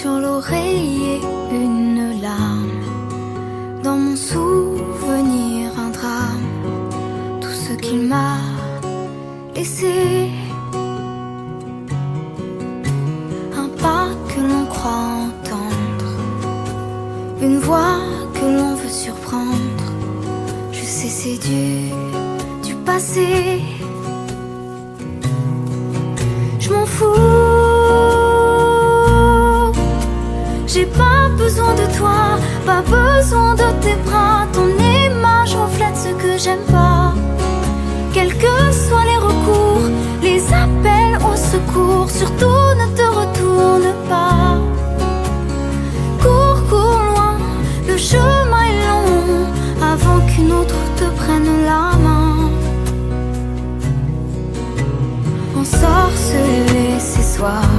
sur l'oreiller une larme. Dans mon souvenir un drame, tout ce qu'il m'a laissé. Un pas que l'on croit entendre, une voix que l'on veut surprendre. Je sais c'est du passé. Je m'en fous. J'ai pas besoin de toi, pas besoin de tes bras. Ton image reflète ce que j'aime pas. Quels que soient les recours, les appels au secours, surtout ne te retourne pas. Cours, cours loin, le chemin est long, avant qu'une autre te prenne la main. Ensorcelé ces soirs,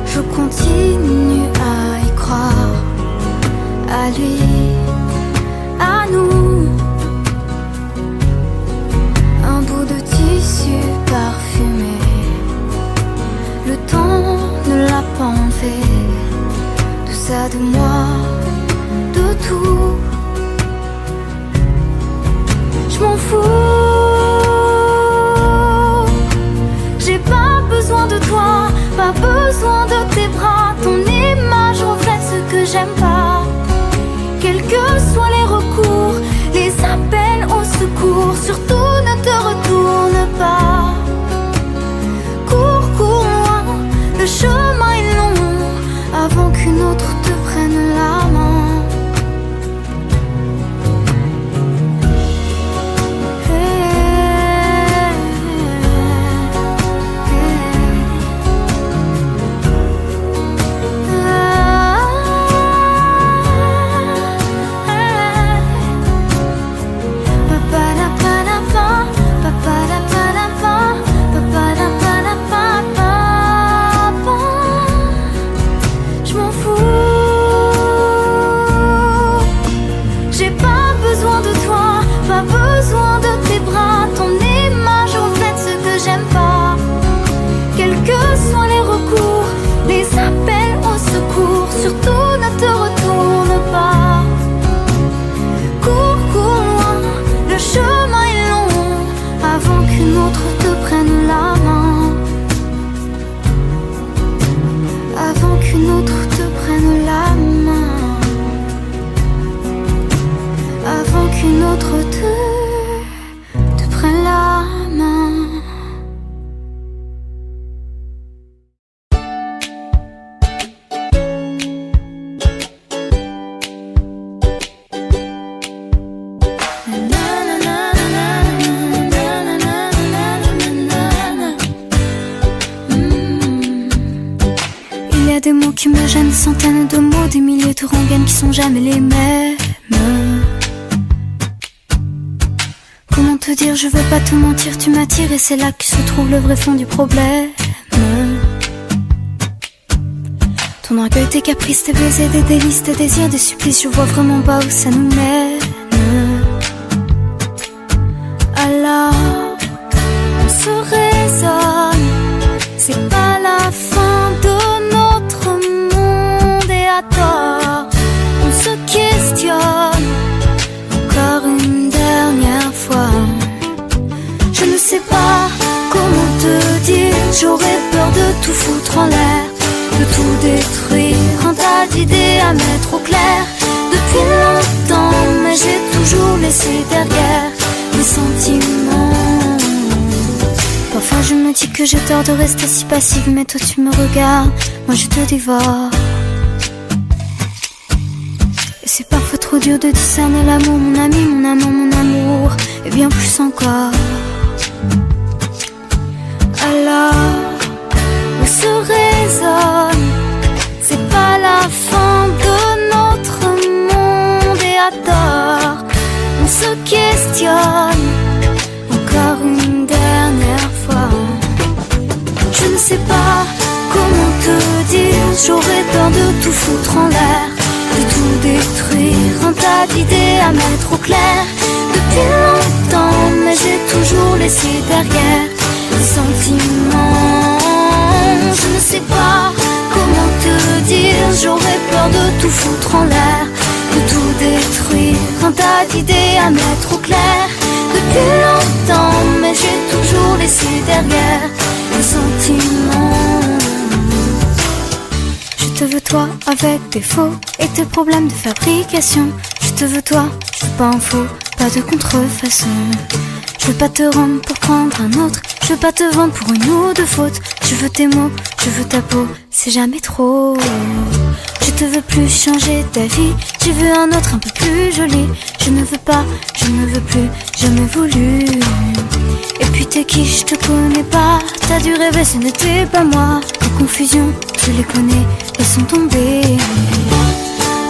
je continue à y croire, à lui, à nous. Un bout de tissu parfumé, le temps ne l'a pas enlevé. De ça, de moi, de tout. Je m'en fous. J'ai pas besoin de toi, pas besoin de tes bras. Ton image reflète ce que j'aime pas. Quels que soient les recours, les appels au secours, surtout ne te retourne pas. Cours, cours loin, le chemin est long, avant qu'une autre te prenne la main. Surtout ne te retourne pas. Cours, cours loin, le chemin est long, avant qu'une autre te prenne la main. Avant qu'une autre te prenne la main. Avant qu'une autre te prenne la main. Des mots qui me gênent, des centaines de mots, des milliers de rengaines qui sont jamais les mêmes. Comment te dire, je veux pas te mentir, tu m'attires et c'est là que se trouve le vrai fond du problème. Ton orgueil, tes caprices, tes baisers, des délices, tes désirs, des supplices, je vois vraiment pas où ça nous mène. Alors, on se raisonne, c'est pas la fin de à tort, on se questionne encore une dernière fois. Je ne sais pas comment te dire, j'aurais peur de tout foutre en l'air, de tout détruire, un tas d'idées à mettre au clair. Depuis longtemps, mais j'ai toujours laissé derrière mes sentiments. Parfois je me dis que j'ai tort de rester si passive, mais toi tu me regardes, moi je te dévore. C'est parfois trop dur de discerner l'amour, mon ami, mon amant, mon amour, et bien plus encore. Alors, on se raisonne, c'est pas la fin de notre monde, et à tort, on se questionne encore une dernière fois. Je ne sais pas comment te dire, j'aurais peur de tout foutre en l'air, de tout détruire, un tas d'idées à mettre au clair. Depuis longtemps, mais j'ai toujours laissé derrière des sentiments. Je ne sais pas comment te dire, j'aurais peur de tout foutre en l'air, de tout détruire, un tas d'idées à mettre au clair. Depuis longtemps, mais j'ai toujours laissé derrière les sentiments. Je te veux toi avec tes faux et tes problèmes de fabrication. Je te veux toi, je veux pas un faux, pas de contrefaçon. Je veux pas te rendre pour prendre un autre, je veux pas te vendre pour une ou deux fautes. Je veux tes mots, je veux ta peau, c'est jamais trop. Je te veux plus changer ta vie, je veux un autre un peu plus joli. Je ne veux pas, je ne veux plus, jamais voulu. Et puis t'es qui, je te connais pas, t'as dû rêver, ce n'était pas moi. Les confusions, je les connais, elles sont tombées.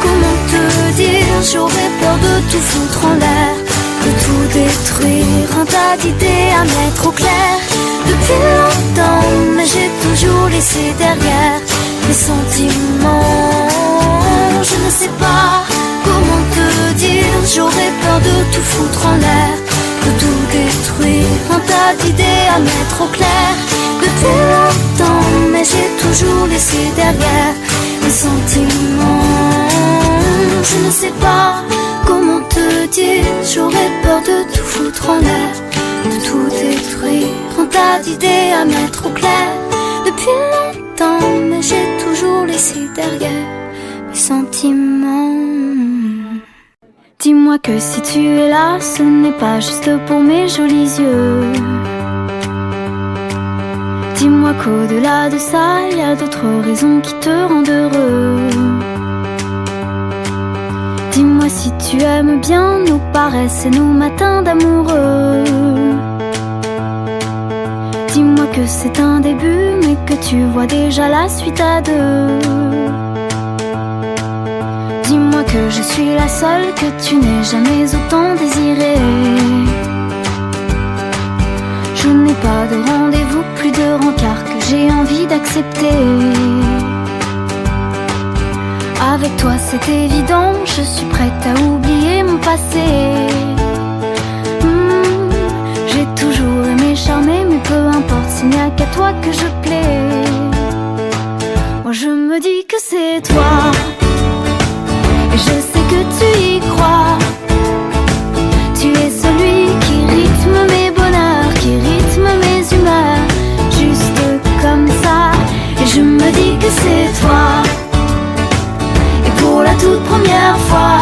Comment te dire, j'aurais peur de tout foutre en l'air, de tout détruire, un tas d'idées à mettre au clair. Depuis longtemps, mais j'ai toujours laissé derrière mes sentiments. Je ne sais pas comment te dire, j'aurais peur de tout foutre en l'air, de tout détruire, un tas d'idées à mettre au clair. Depuis longtemps, mais j'ai toujours laissé derrière mes sentiments. Je ne sais pas comment te dire, j'aurais peur de tout foutre en l'air, de tout détruire, un tas d'idées à mettre au clair. Depuis longtemps, mais j'ai toujours laissé derrière mes sentiments. Dis-moi que si tu es là, ce n'est pas juste pour mes jolis yeux. Dis-moi qu'au-delà de ça, il y a d'autres raisons qui te rendent heureux. Dis-moi si tu aimes bien nos paresses et nos matins d'amoureux. Dis-moi que c'est un début, mais que tu vois déjà la suite à deux. Dis-moi que je suis la seule que tu n'aies jamais autant désirée. Je n'ai pas de rendez-vous, plus de rencard que j'ai envie d'accepter. Avec toi c'est évident, je suis prête à oublier mon passé. J'ai toujours aimé charmer, mais peu importe s'il n'y a qu'à toi que je plais. Moi je me dis que c'est toi, et je sais que tu y crois. Tu es celui qui rythme mes bonheurs, qui rythme mes humeurs, juste comme ça. Et je me dis que c'est toi. Et pour la toute première fois,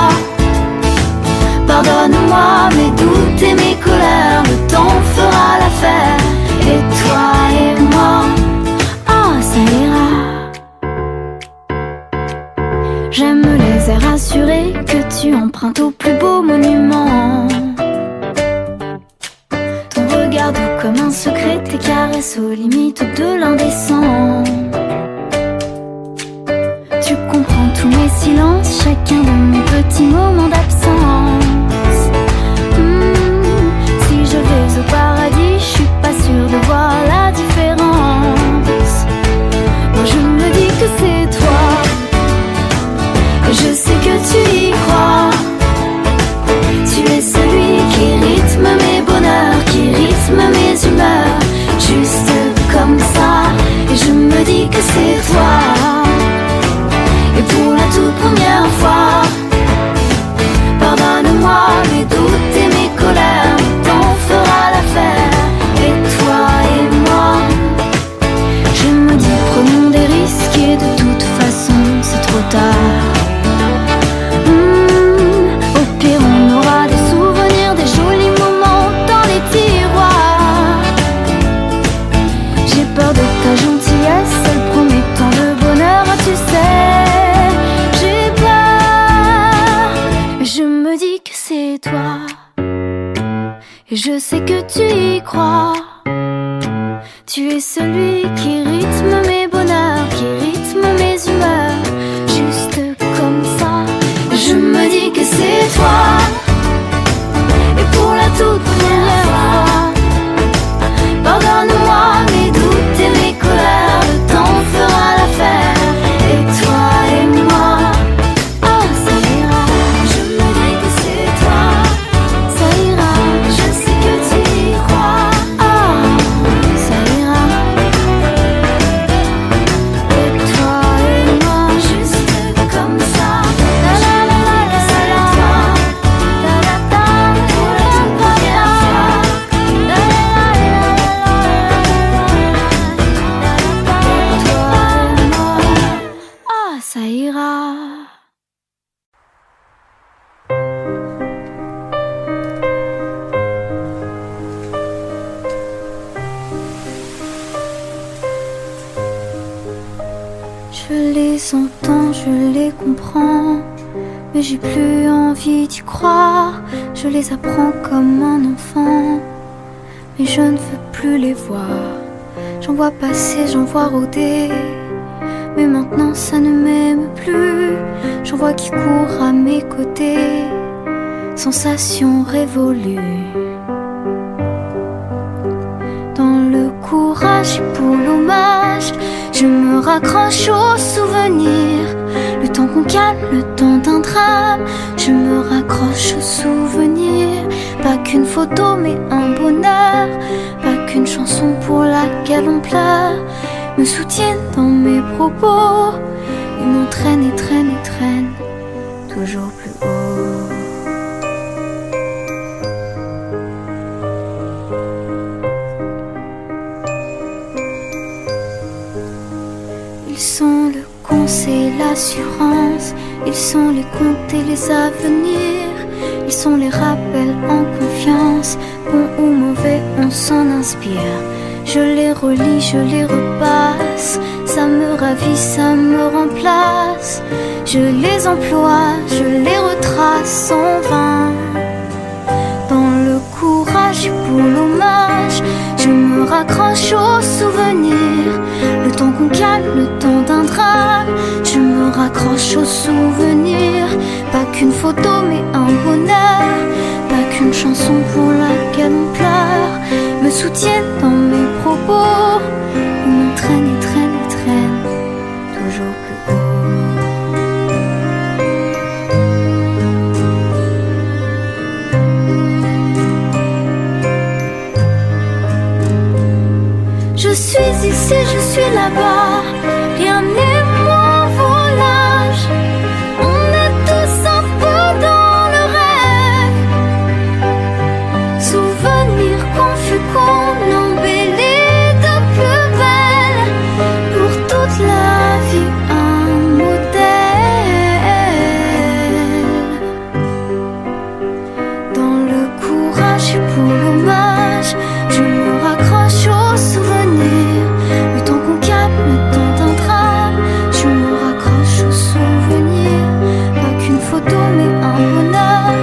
pardonne-moi mes doutes et mes colères, le temps fera l'affaire. Et toi et moi, oh ça ira. J'aime les airs assurés que tu empruntes au plus beau monument. Ton regard doux comme un secret, tes caresses aux limites de l'indécent. Tu comprends tous mes silences, chacun de mes petits moments d'absence. Si je vais au paradis, je suis pas sûre de voir la différence. Moi je me dis que c'est toi, et je sais que tu y crois. Tu es celui qui rythme mes bonheurs, qui rythme mes humeurs, juste comme ça. Et je me dis que c'est toi. Et pour la toute première fois, pardonne-moi mes doutes et mes colères, le temps fera l'affaire. Et toi et moi, je me dis prenons des risques, et de toute façon c'est trop tard. Au pire on aura des souvenirs, des jolis moments dans les tiroirs. J'ai peur de ta gentillesse, elle promet tant de bonheur, tu sais. J'ai peur, mais je me dis que c'est toi. Et je sais que tu y crois. Tu es celui qui rythme mes bonheurs, qui rythme mes humeurs, juste comme ça. Je me dis que c'est toi. Et pour la toute première fois, pardonne-moi mes doutes et mes colères, le temps fera l'affaire. Et toi et moi, oh ça ira. Je me dis que c'est toi, ça ira. Je sais que tu y crois, oh ça ira. Et toi et moi, je je les comprends, mais j'ai plus envie d'y croire. Je les apprends comme un enfant, mais je ne veux plus les voir. J'en vois passer, j'en vois rôder, mais maintenant ça ne m'aime plus. J'en vois qui court à mes côtés, sensation révolue. Dans le courage et pour l'hommage, je me raccroche aux souvenirs. Le temps qu'on calme, le temps d'un drame, je me raccroche aux souvenirs. Pas qu'une photo mais un bonheur, pas qu'une chanson pour laquelle on pleure, me soutiennent dans mes propos et m'entraînent et traînent et traînent toujours plus haut. Ils sont le conseil, l'assurance, ils sont les contes et les avenirs, ils sont les rappels en confiance, bon ou mauvais on s'en inspire. Je les relis, je les repasse, ça me ravit, ça me remplace. Je les emploie, je les retrace en vain. Dans le courage pour l'hommage, je me raccroche aux souvenirs. Le temps qu'on calme, le temps d'un drame, je me raccroche aux souvenirs. Pas qu'une photo mais un bonheur, pas qu'une chanson pour laquelle on pleure, me soutiennent dans mes propos, ils m'entraînent et traînent et traînent toujours plus haut. Je suis ici, je suis là-bas, rien n'est moins volage. On est tous un peu dans le rêve, souvenirs confus qu'on embellit de plus belle. Pour toute la vie un modèle. Dans le courage et pour l'hommage, je me raccroche aux souvenirs. Le temps qu'on calme, le temps d'un drame, je me raccroche aux souvenirs. Pas qu'une photo mais un bonheur,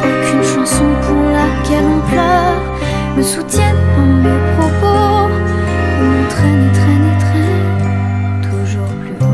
pas qu'une chanson pour laquelle on pleure, me soutiennent dans mes propos, ils m'entraînent et traînent et traînent toujours plus haut.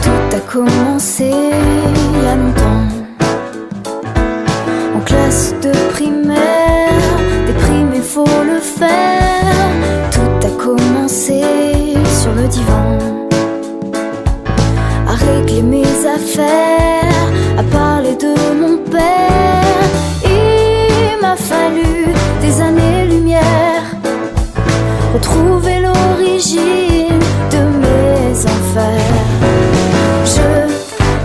Tout a commencé il y a longtemps, en classe de primaire, déprimé faut le faire. Tout a commencé sur le divan, à régler mes affaires, à parler de mon père. Il m'a fallu des années-lumière, retrouver l'origine de mes enfers. Je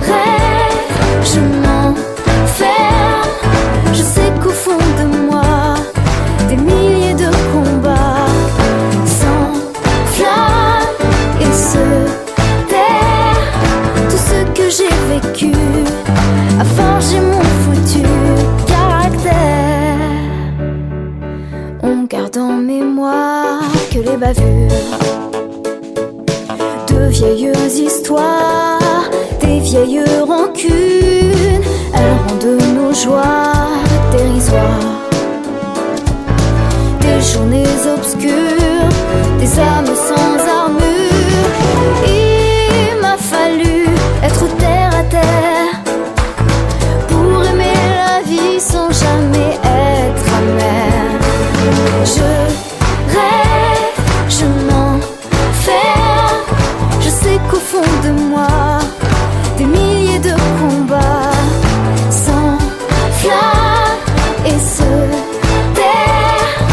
rêve, je m'enferme, je sais qu'au fond de moi, des milliers de combats s'enflamment et se terrent. Tout ce que j'ai vécu a forgé mon foutu caractère. On garde en mémoire que les bavures de vieilles histoires, des vieilles rancunes, elles rendent nos joies dérisoires. Des journées obscures, des âmes sans armure. Il m'a fallu être terre à terre pour aimer la vie sans jamais être amer. Je rêve, je m'enferme, je sais qu'au fond de moi, des milliers de combats s'enflamment et se terrent.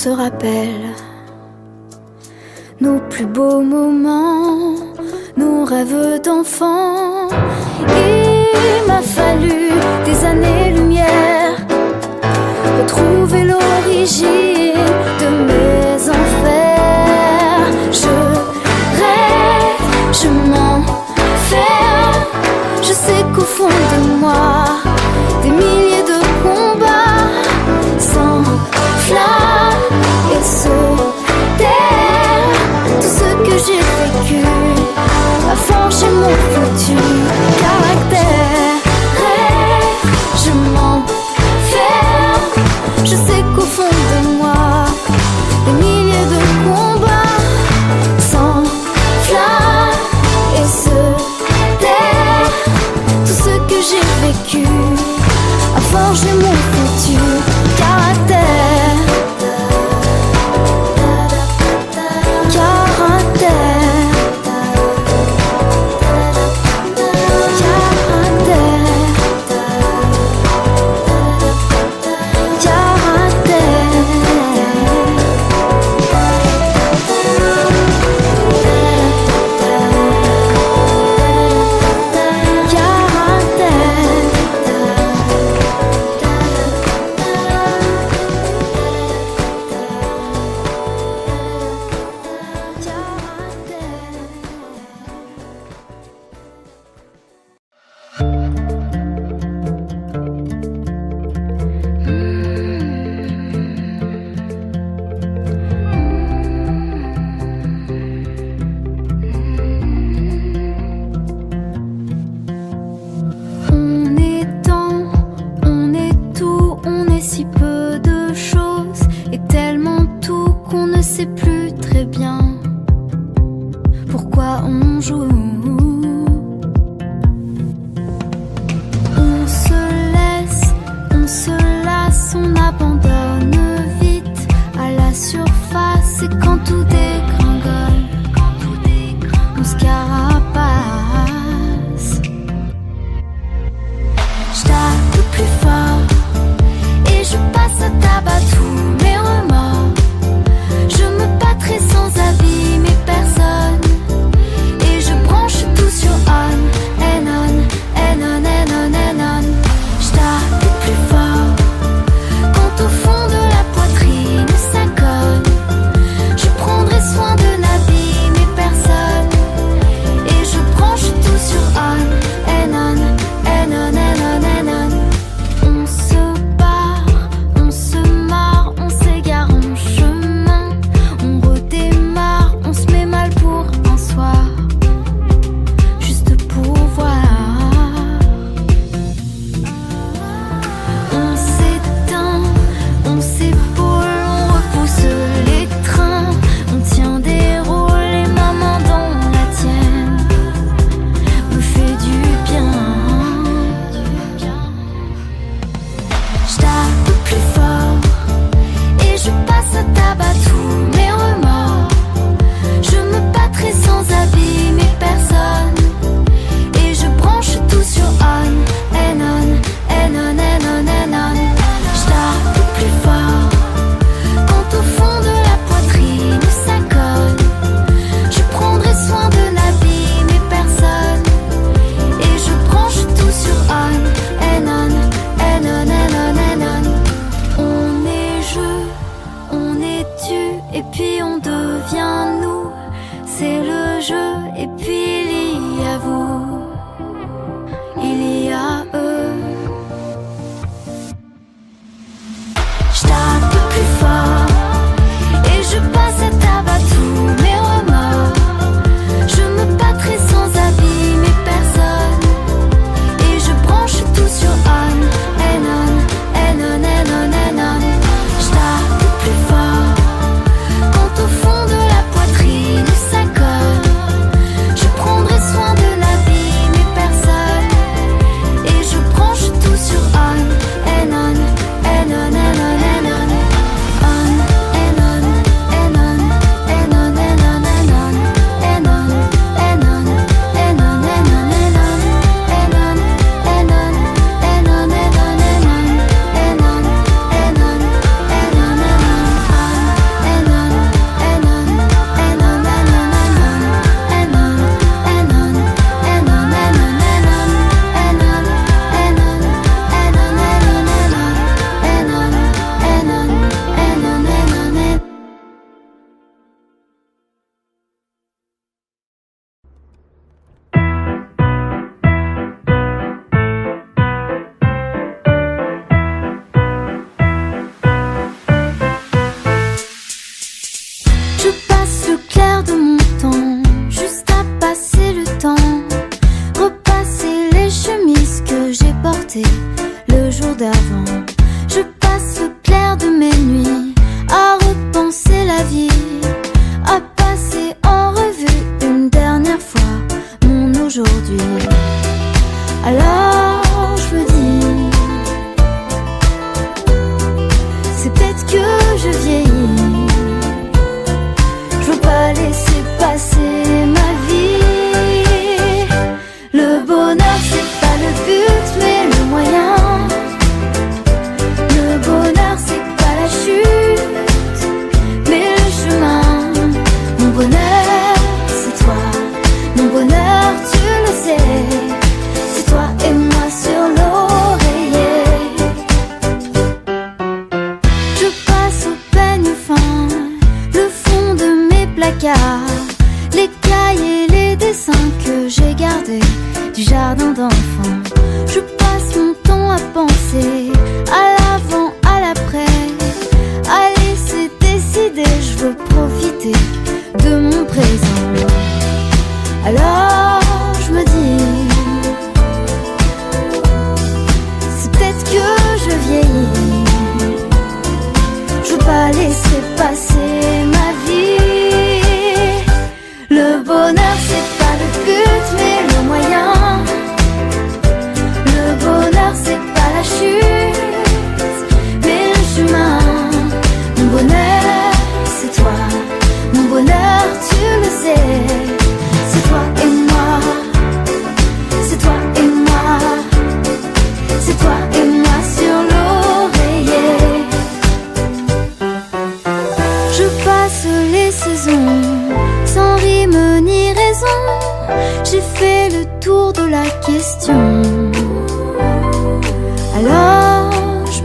se rappelle nos plus beaux moments, nos rêves d'enfants. Il m'a fallu des années-lumière, retrouver l'origine de mes enfers. Je rêve, je m'enferme, je sais qu'au fond de moi, des milliers de combats s'enflamment et se terrent. Tout ce que j'ai vécu a forgé mon futur caractère. Rêve, je m'enferme, je sais qu'au fond de moi, des milliers de combats s'enflamment et se terrent. Tout ce que j'ai vécu a forgé mon futur caractère.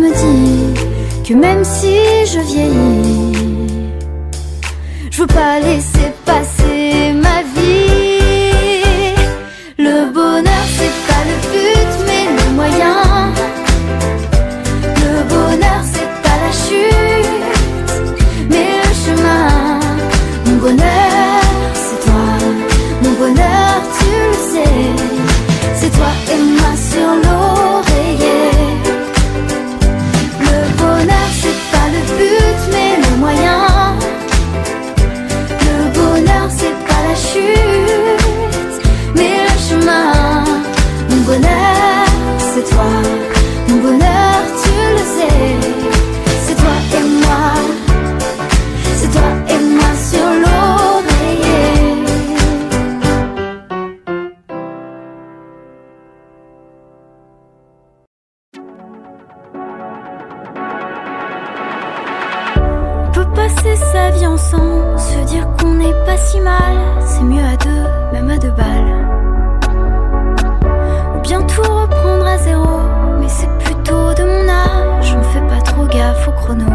me dit que même si je vieillis, je veux pas laisser passer ma vie. Le bonheur c'est pas le but mais le moyen. Le bonheur c'est pas la chute mais le chemin. Mon bonheur c'est toi, mon bonheur tu le sais. C'est toi et moi sur l'oreiller. Le bonheur c'est pas le but mais le moyen. Le bonheur c'est pas la chute mais le chemin. Mon bonheur c'est toi, mon bonheur tu le sais. C'est toi et moi, c'est toi et moi sur l'oreiller. On peut passer sa vie ensemble, se dire qu'on n'est pas si mal. C'est mieux à deux, même à 2 balles. Ou bien tout reprendre à zéro, mais c'est plutôt de mon âge. On fait pas trop gaffe au chrono.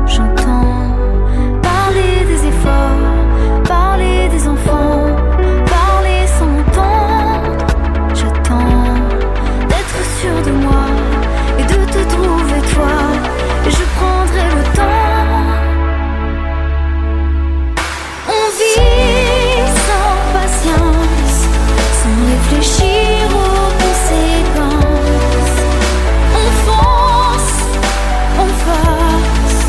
J'entends parler des efforts, parler des enfants, parler sans m'entendre. J'attends d'être sûre de moi et de te trouver toi. Et je prendrai le temps. On vit sans patience, sans réfléchir aux conséquences. On fonce, on force.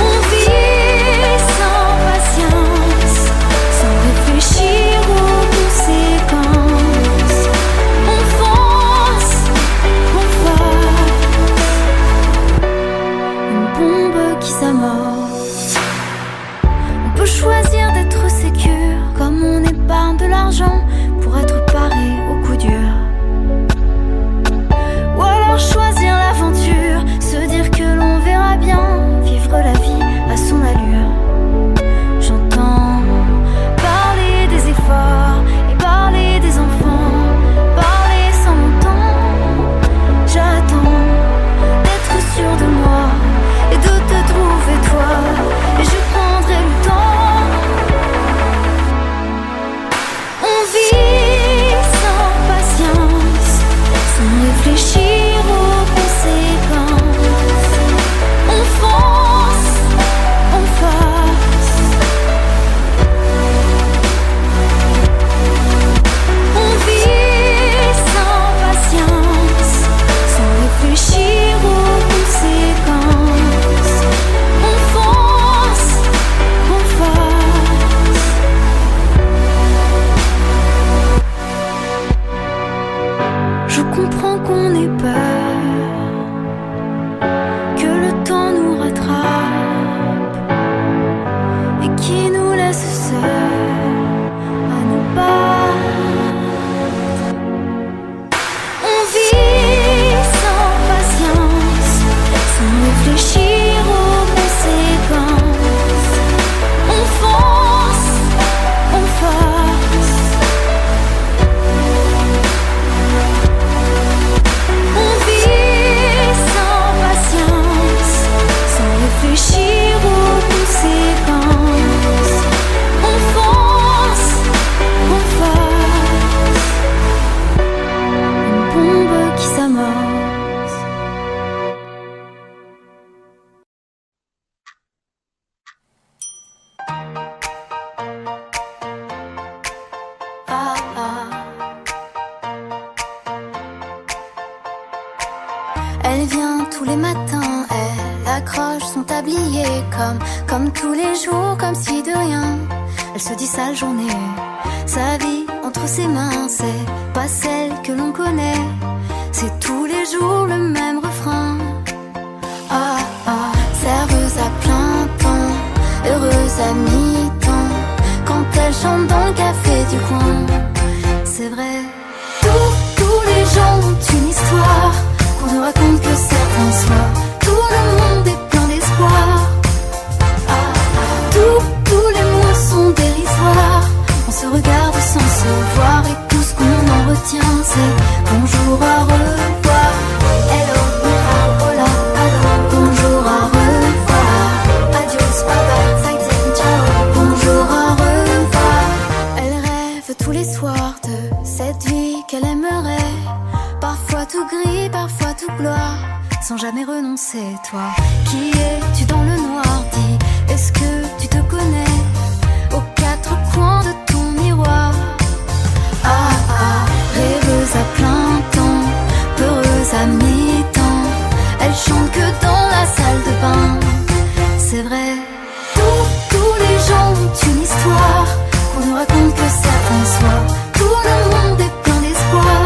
On vit sans patience, sans réfléchir aux conséquences. On fonce, on force. Une bombe qui s'amorce. On peut choisir d'être sécure, comme on épargne de l'argent pour être paré au coup dur. Ou alors choisir l'aventure, se dire que l'on verra bien, vivre la vie à son allure. J'entends parler des efforts et parler des enfants, parler sans m'entendre. J'attends d'être sûre de moi et de te trouver toi. Et je prendrai le temps. On vit sans patience, sans réfléchir aux conséquences. On fonce, on force. On vit sans patience, sans réfléchir aux conséquences. On fonce, on force. Je comprends qu'on ait peur, que le temps nous rattrape et qui nous laisse seuls à nous battre. On vit sans patience, sans réfléchir aux conséquences. On fonce, on force. On vit sans patience, sans réfléchir aux conséquences. On fonce, on force. Une bombe qui s'amorce. Ah, ah. Elle vient tous les matins, elle accroche son tablier comme tous les jours, comme si de rien. Elle se dit sa journée, sa vie entre ses mains, c'est pas celle que l'on connaît. C'est tous les jours le même refrain. Ah ah, serveuse à plein temps, heureuse à mi-temps, quand elle chante dans le café du coin. C'est vrai, tous les gens ont une histoire qu'on ne raconte que certains soirs. Tout le monde est plein d'espoir. Tous les mots sont dérisoires. On se regarde sans se voir et tout ce qu'on en retient. retient, c'est bonjour, au revoir. Hello, mira, hola, hello, bonjour, au revoir. Adios, bye bye, zaijian, ciao, bonjour, au revoir. Elle rêve tous les soirs de cette vie qu'elle aimerait. Parfois tout gris, parfois tout gloire, sans jamais renoncer. Toi, qui es-tu dans le noir? Dis, est-ce que tu te connais aux quatre coins de ton miroir? Ah ah, rêveuse à plein temps, peureuse à mi-temps, elle chante que dans la salle de bain. C'est vrai, tous les gens ont une histoire qu'on nous raconte que certains soirs. Tout le monde est plein d'espoir.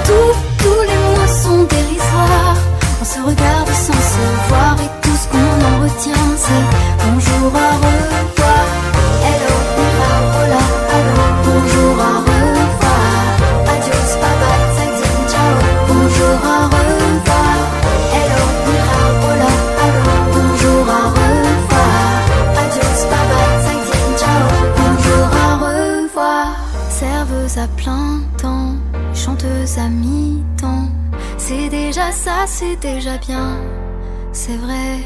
Tous les mots sont dérisoires. On se regarde sans se voir et tout ce qu'on en retient, c'est bonjour, au revoir. Hello, mira, hola, hello, bonjour, au revoir. Adios, bye bye, zaijian, ciao, bonjour, au revoir. Hello, mira, hola, hello, bonjour, au revoir. Adios, bye bye, zaijian, ciao, bonjour, au revoir. Serveuse à plein temps, chanteuse à mi-temps, c'est déjà ça, c'est déjà bien, c'est vrai.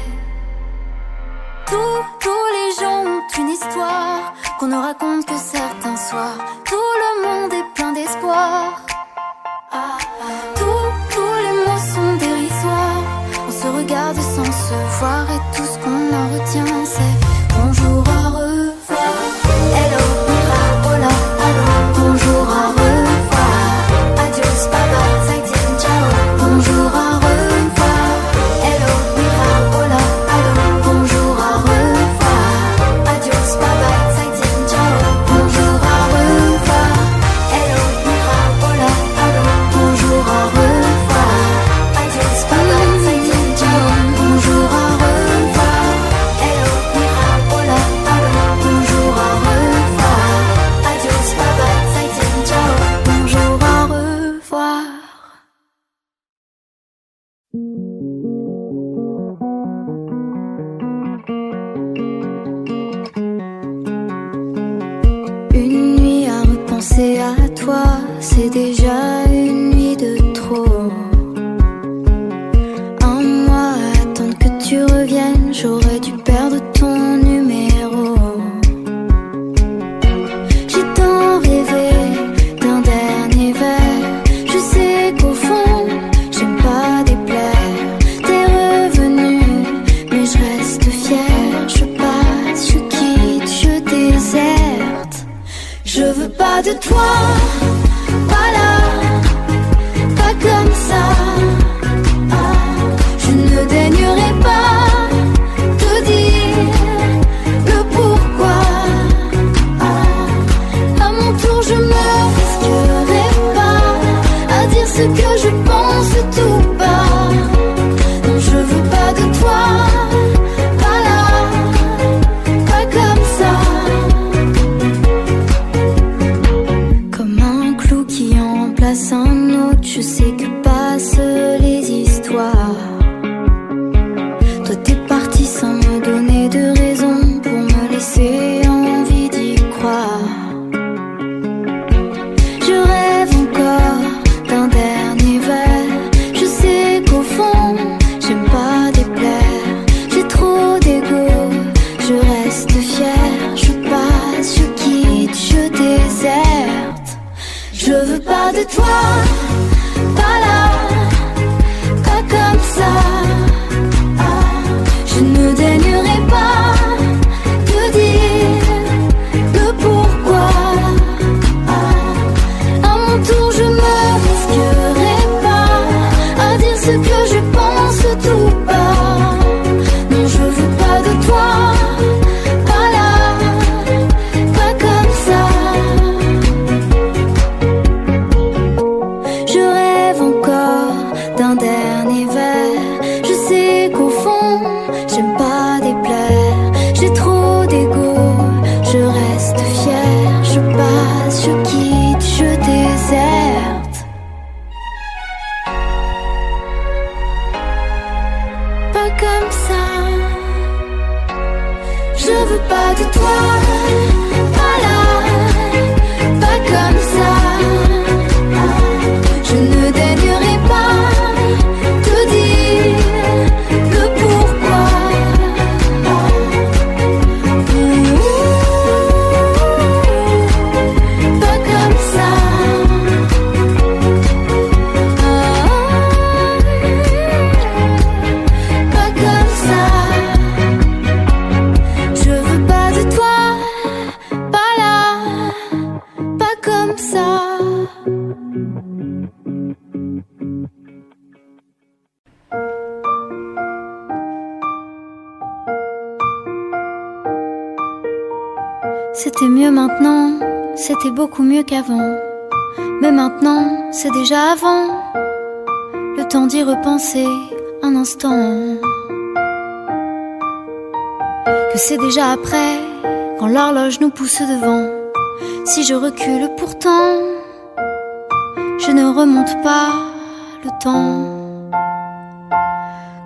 Tous les gens ont une histoire qu'on ne raconte que certains soirs. Tout le monde est plein d'espoir. Tous les mots sont dérisoires. On se regarde sans se voir et tout ce qu'on en retient, c'est bonjour, au revoir. Hello, mira, hola, hello, bonjour, au revoir. Adios, bye bye, zaijian, ciao, bonjour, au revoir. Hello, mira, hola, hello, bonjour, au revoir. Adios, bye bye, zaijian, ciao, bonjour, au revoir. Hello, mira, hola, hello, bonjour, au revoir. Adios, bye bye, zaijian, ciao, bonjour, au revoir. Hello, mira, hola, hello, bonjour, au revoir. Adios, bye bye, zaijian, ciao, bonjour, au revoir. Une nuit à repenser à toi, c'est déjà une nuit de trop. Un mois à attendre que tu reviennes, j'aurais dû perdre ton numéro. J'ai tant rêvé d'un dernier verre, je sais qu'au fond, j'aime pas déplaire. T'es revenu, mais je reste fière. Je passe, je quitte, je déserte. Je veux pas de toi, pas là, pas comme ça. Je ne daignerai pas te dire le pourquoi. À mon tour je me risquerai pas à dire ce que je pense tout bas. Non, je veux pas de toi, pas là, pas comme ça. Comme un clou qui remplace un autre, je sais que passent les histoires. Toi t'es parti sans me donner de raison pour me laisser envie d'y croire. Je rêve encore d'un dernier verre, je sais qu'au fond j'aime pas déplaire. J'ai trop d'ego, je reste fière. Je passe, je quitte, je déserte. Je veux pas de toi, pas là, pas comme ça. Je ne daignerai pas te dire le pourquoi. À mon tour je me risquerai pas à dire ce que je pense tout bas. Non, je veux pas de toi, pas là, pas comme ça. mieux maintenant, c'était beaucoup mieux qu'avant. Mais maintenant, c'est déjà avant. Le temps d'y repenser un instant. Que c'est déjà après, quand l'horloge nous pousse devant. Si je recule pourtant, je ne remonte pas le temps.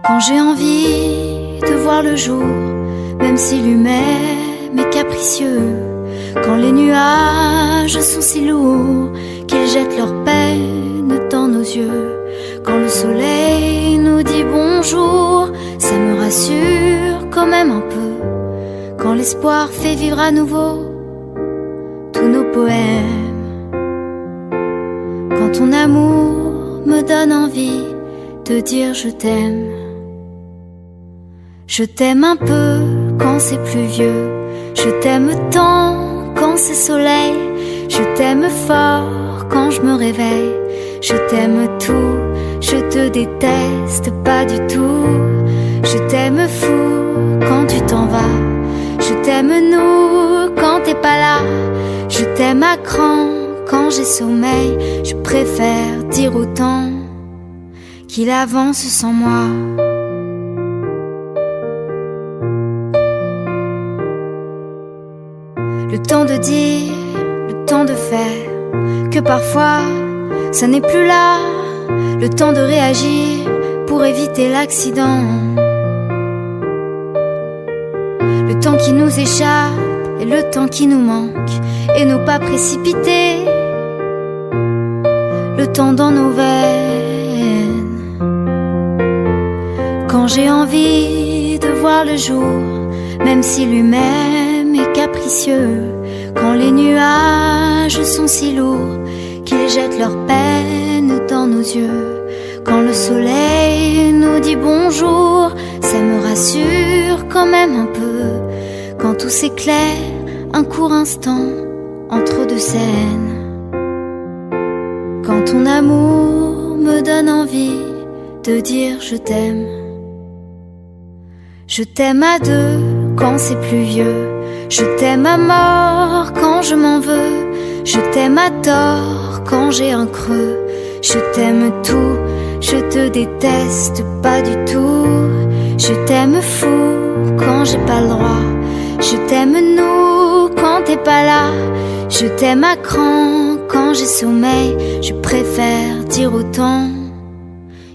Quand j'ai envie de voir le jour, même si lui-même est capricieux. Quand les nuages sont si lourds qu'ils jettent leur peine dans nos yeux. Quand le soleil nous dit bonjour, ça me rassure quand même un peu. Quand l'espoir fait vivre à nouveau tous nos poèmes. Quand ton amour me donne envie de dire je t'aime. Je t'aime un peu quand c'est pluvieux. Je t'aime tant quand c'est soleil. Je t'aime fort quand je me réveille. Je t'aime tout, je te déteste pas du tout. Je t'aime fou quand tu t'en vas. Je t'aime nous quand t'es pas là. Je t'aime à cran quand j'ai sommeil. Je préfère dire au temps qu'il avance sans moi. Le temps de dire, le temps de faire, que parfois ça n'est plus là. Le temps de réagir pour éviter l'accident. Le temps qui nous échappe et le temps qui nous manque. Et nos pas précipités, le temps dans nos veines. Quand j'ai envie de voir le jour, même si lui-même est capricieux. Quand les nuages sont si lourds qu'ils jettent leur peine dans nos yeux. Quand le soleil nous dit bonjour, ça me rassure quand même un peu. Quand tout s'éclaire, un court instant entre deux scènes. Quand ton amour me donne envie de dire je t'aime. Je t'aime à deux quand c'est pluvieux. Je t'aime à mort quand je m'en veux. Je t'aime à tort quand j'ai un creux. Je t'aime tout, je te déteste pas du tout. Je t'aime fou quand j'ai pas le droit. Je t'aime nous quand t'es pas là. Je t'aime à cran quand j'ai sommeil. Je préfère dire autant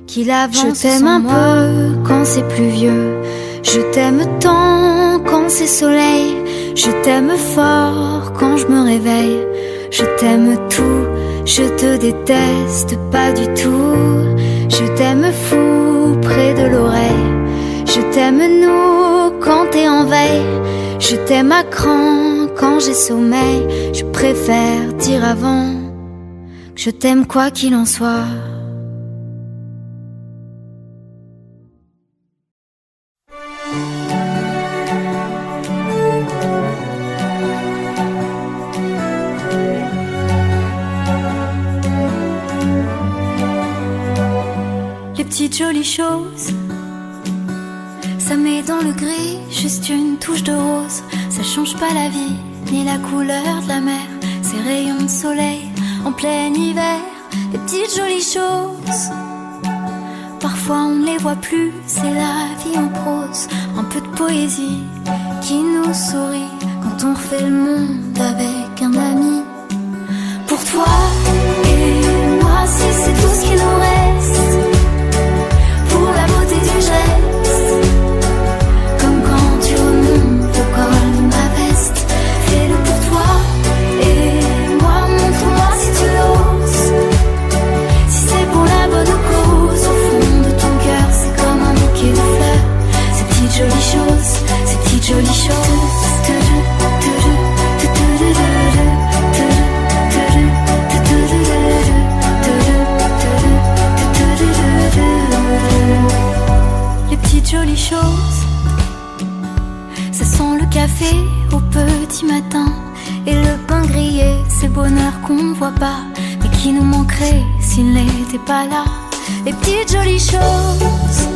qu'il avance. Je t'aime un peu quand c'est pluvieux. Je t'aime tant quand c'est soleil. Je t'aime fort quand je me réveille. Je t'aime tout, je te déteste pas du tout. Je t'aime fou près de l'oreille. Je t'aime nous quand t'es en veille. Je t'aime à cran quand j'ai sommeil. Je préfère dire avant que je t'aime quoi qu'il en soit. Les petites jolies choses, ça met dans le gris juste une touche de rose. Ça change pas la vie, ni la couleur de la mer. Ces rayons de soleil en plein hiver. Les petites jolies choses, parfois on ne les voit plus. C'est la vie en prose, un peu de poésie qui nous sourit quand on refait le monde avec un ami. Pour toi et moi, si c'est tout ce qui nous reste, pour la beauté du geste, comme quand tu remontes le col de ma veste. Fais-le pour toi et moi, montre-moi si tu l'oses. Si c'est pour la bonne cause, au fond de ton cœur, c'est comme un bouquet de fleurs. Ces petites jolies choses, ces petites jolies choses. Les petites jolies choses, ça sent le café au petit matin. Et le pain grillé, c'est bonheur qu'on ne voit pas, mais qui nous manquerait s'il n'était pas là. Les petites jolies choses,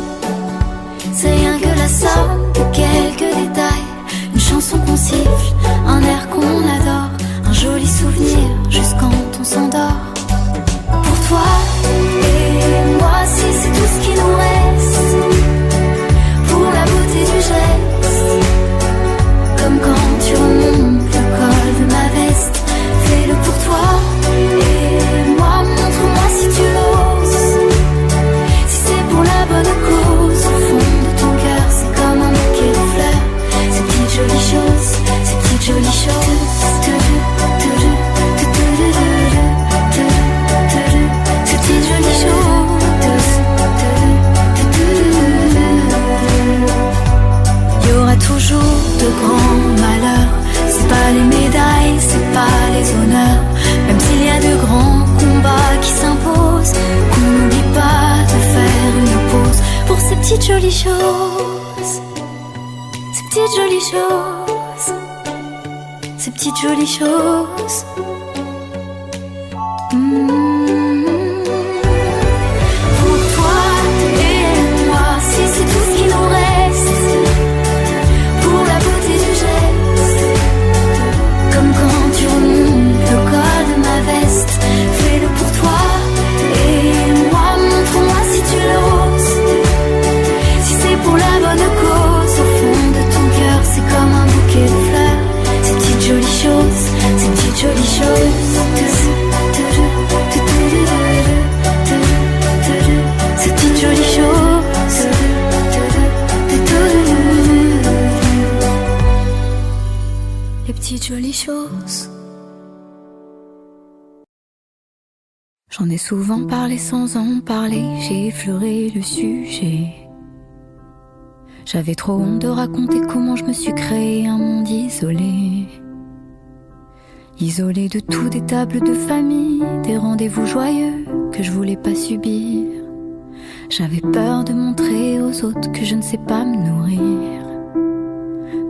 c'est rien que la somme de quelques détails. Une chanson qu'on siffle, un air qu'on adore, un joli souvenir juste quand on s'endort. Pour toi et moi, si c'est tout ce qui nous reste, pour la beauté du geste, comme quand tu remontes le col de ma veste, fais-le pour toi et moi, montre-moi si tu l'oses. Si c'est pour la bonne cause, au fond de ton cœur, c'est comme un bouquet de fleurs, ces petites jolies choses, ces petites jolies choses. Ces petites jolies choses. Il y aura toujours de grands malheurs, c'est pas les médailles, c'est pas les honneurs, même s'il y a de grands combats qui s'imposent, qu'on n'oublie pas de faire une pause pour ces petites jolies choses, ces petites jolies choses, ces petites jolies choses. Pour toi et moi, si c'est tout ce qui nous reste, pour la beauté du geste, comme quand tu remontes le col de ma veste, fais-le pour toi et moi, montre-moi si tu l'oses. Si c'est pour la bonne cause, au fond de ton cœur, c'est comme un bouquet de fleurs, ces petites jolies choses, ces petites jolies choses. Ces petites jolies choses. Les petites jolies choses. J'en ai souvent parlé sans en parler, j'ai effleuré le sujet. J'avais trop honte de raconter comment je me suis créé un monde isolé. Isolé de tout, des tables de famille, des rendez-vous joyeux que je voulais pas subir. J'avais peur de montrer aux autres que je ne sais pas me nourrir.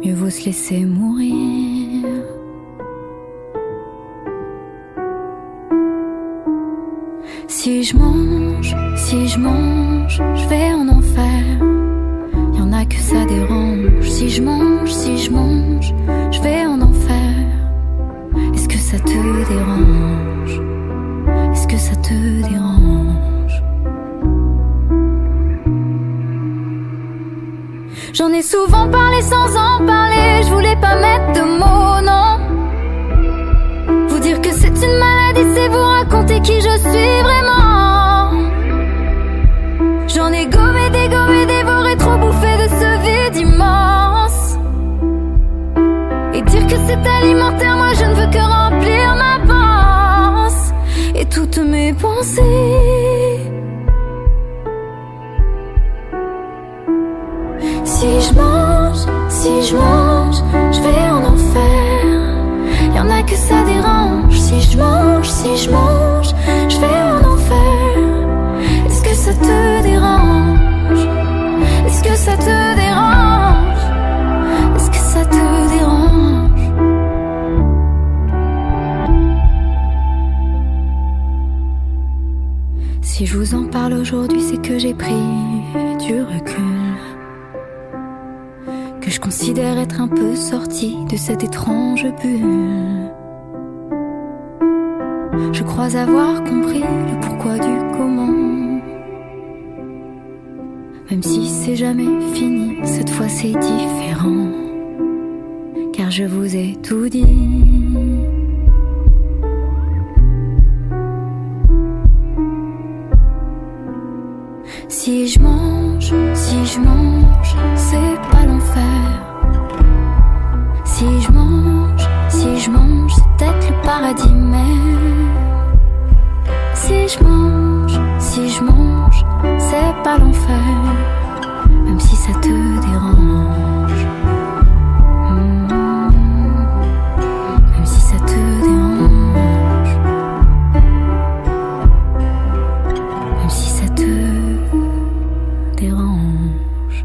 Mieux vaut se laisser mourir. Si je mange, je vais en enfer. Y'en a que ça dérange. Si je mange, je vais en enfer. Est-ce que ça te dérange? Est-ce que ça te dérange? J'en ai souvent parlé sans en parler, je voulais pas mettre de mots, non. Vous dire que c'est une maladie, c'est vous raconter qui je suis vraiment. J'en ai gommé, dévoré, trop bouffé de ce vide immense. Et dire que c'est alimentaire, moi je ne veux que remplir ma panse et toutes mes pensées. Si je mange, je vais en enfer. Y'en a que ça dérange. Si je mange, je vais en enfer. Est-ce que ça te dérange? Est-ce que ça te dérange? Est-ce que ça te dérange? Si je vous en parle aujourd'hui, c'est que j'ai pris du recul, que je considère être un peu sorti de cette étrange bulle. Je crois avoir compris le pourquoi du comment. Même si c'est jamais fini, cette fois c'est différent, car je vous ai tout dit. Si je mange, c'est pas l'enfer. Si je mange, c'est peut-être le paradis même. Si je mange, c'est pas l'enfer, même si ça te dérange. Même si ça te dérange. Même si ça te dérange.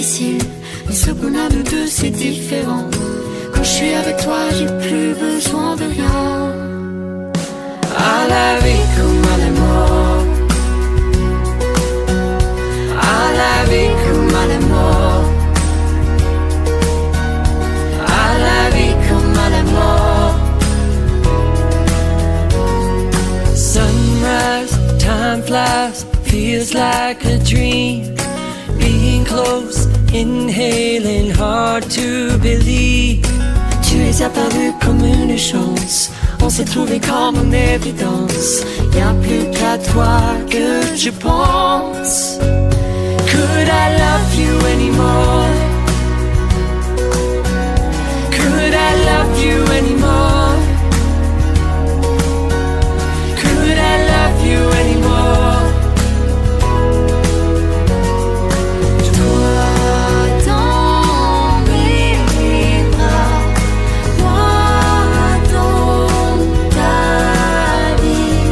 difficile, mais ce qu'on a nous deux c'est différent. Quand je suis avec toi j'ai plus besoin de rien. À la vie comme à la mort, à la vie comme à la mort, à la vie comme à la mort. Sunrise, time flies, feels like a dream. Being close, inhaling, hard to believe. Tu es apparu comme une chance, on s'est trouvé comme une évidence. Y'a plus qu'à toi que je pense. Could I love you anymore? Could I love you anymore? Could I love you anymore? Toi dans mes bras, moi dans ta vie.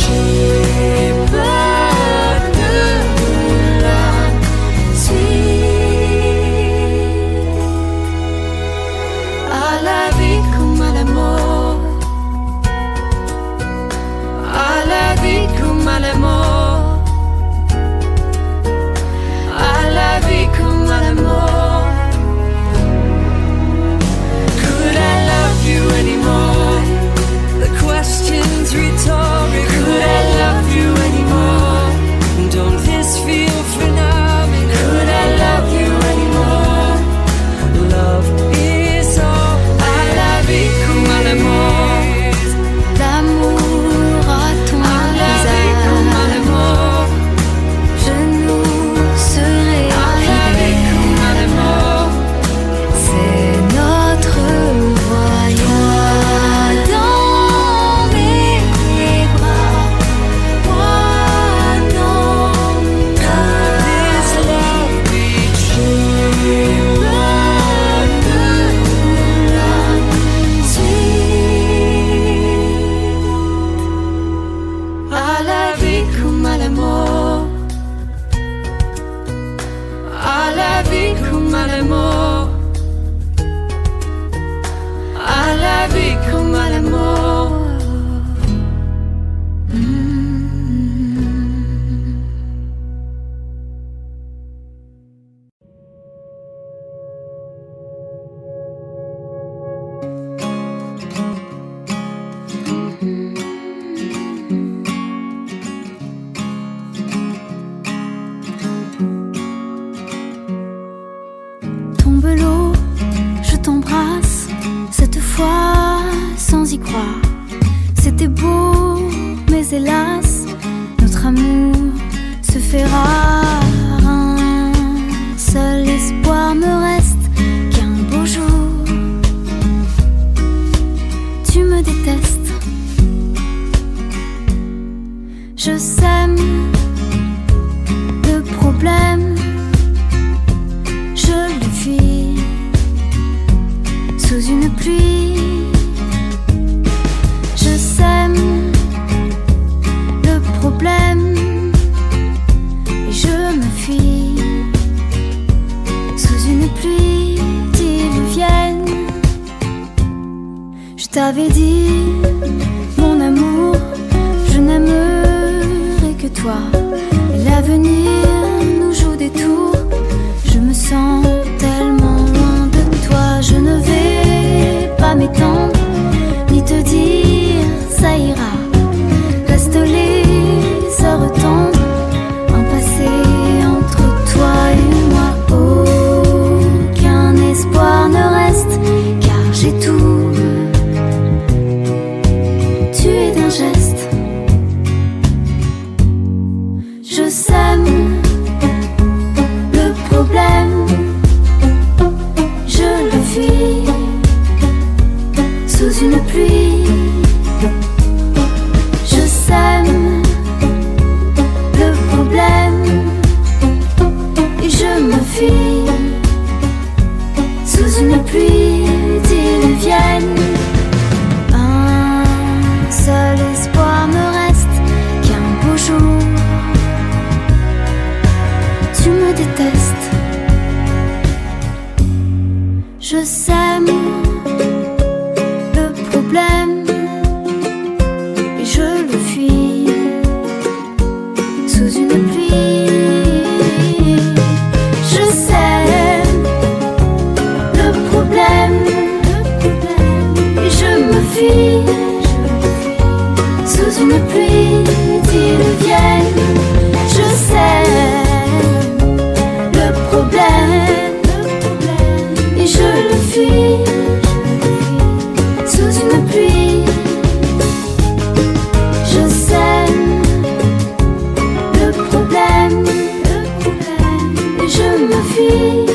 J'ai peur de la suite. À la vie comme à la mort, à la vie comme à la mort, à la vie comme à la mort. Could I love you anymore? The question's rhetorical. Could I love you anymore? Don't this feel phenomenal? Could I love you anymore? Love is all À la vie comme à la mort, l'amour à ton à la vie comme à la visage. mort. Je nous serai À la vie comme à la mort. c'est notre voyage. Dans mes bras, moi dans ta This love beach. J'ai peur de la suite. À la vie comme à la mort, à la vie comme à la mort, à la vie comme à la mort. Tombe l'eau, je t'embrasse, cette fois sans y croire. C'était beau, mais hélas, notre amour se fait rare. Un seul espoir me reste, qu'un beau jour, tu me détestes. Je sème le problème, je le fuis sous une pluie. Je sème le problème et je me fuis sous une pluie diluvienne. Je t'avais dit, mon amour, je n'aimerai que toi. Et l'avenir nous joue des tours. Je me sens tellement loin de toi. Je ne vais pas m'étendre, ni te dire ça ira. Reste les heures tendres, un passé entre toi et moi. Aucun espoir ne reste, car j'ai tout tué d'un geste. Je sème le problème, je le fuis sous une pluie. Je sème le problème et je me fuis sous une pluie diluvienne. Un seul espoir me reste, qu'un beau jour tu me détestes. Je sème le problème et je le fuis sous une pluie. Je sème le problème et je me fuis sous une pluie diluvienne. Je sème le problème et je le fuis sous une pluie. Je sème le problème et je me fuis